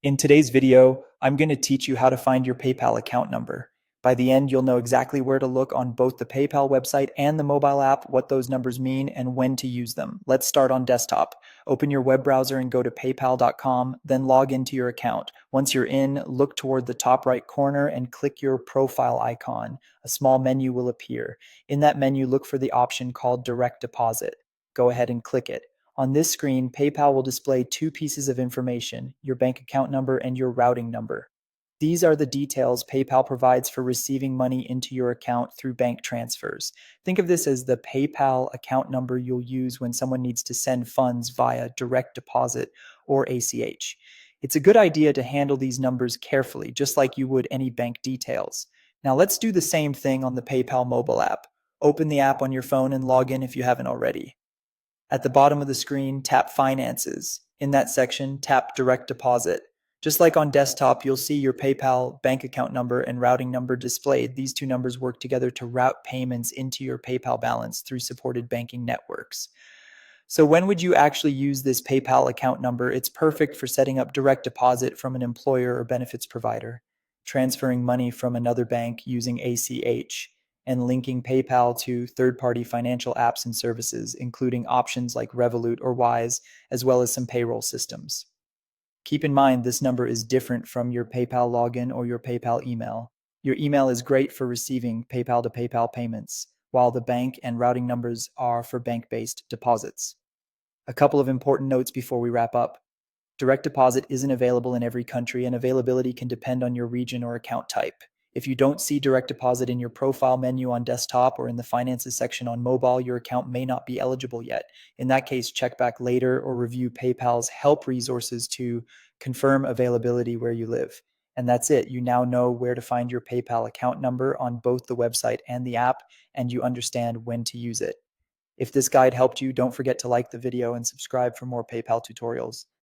In today's video, I'm going to teach you how to find your PayPal account number. By the end, you'll know exactly where to look on both the PayPal website and the mobile app, what those numbers mean, and when to use them. Let's start on desktop. Open your web browser and go to paypal.com, then log into your account. Once you're in, look toward the top right corner and click your profile icon. A small menu will appear. In that menu, look for the option called Direct Deposit. Go ahead and click it. On this screen, PayPal will display two pieces of information, your bank account number and your routing number. These are the details PayPal provides for receiving money into your account through bank transfers. Think of this as the PayPal account number you'll use when someone needs to send funds via direct deposit or ACH. It's a good idea to handle these numbers carefully, just like you would any bank details. Now let's do the same thing on the PayPal mobile app. Open the app on your phone and log in if you haven't already. At the bottom of the screen, tap Finances. In that section, tap Direct Deposit. Just like on desktop, you'll see your PayPal bank account number and routing number displayed. These two numbers work together to route payments into your PayPal balance through supported banking networks. So when would you actually use this PayPal account number? It's perfect for setting up direct deposit from an employer or benefits provider, transferring money from another bank using ACH, and linking PayPal to third-party financial apps and services, including options like Revolut or Wise, as well as some payroll systems. Keep in mind this number is different from your PayPal login or your PayPal email. Your email is great for receiving PayPal to PayPal payments, while the bank and routing numbers are for bank-based deposits. A couple of important notes before we wrap up. Direct deposit isn't available in every country, and availability can depend on your region or account type. If you don't see direct deposit in your profile menu on desktop or in the finances section on mobile, your account may not be eligible yet. In that case, check back later or review PayPal's help resources to confirm availability where you live. And that's it. You now know where to find your PayPal account number on both the website and the app, and you understand when to use it. If this guide helped you, don't forget to like the video and subscribe for more PayPal tutorials.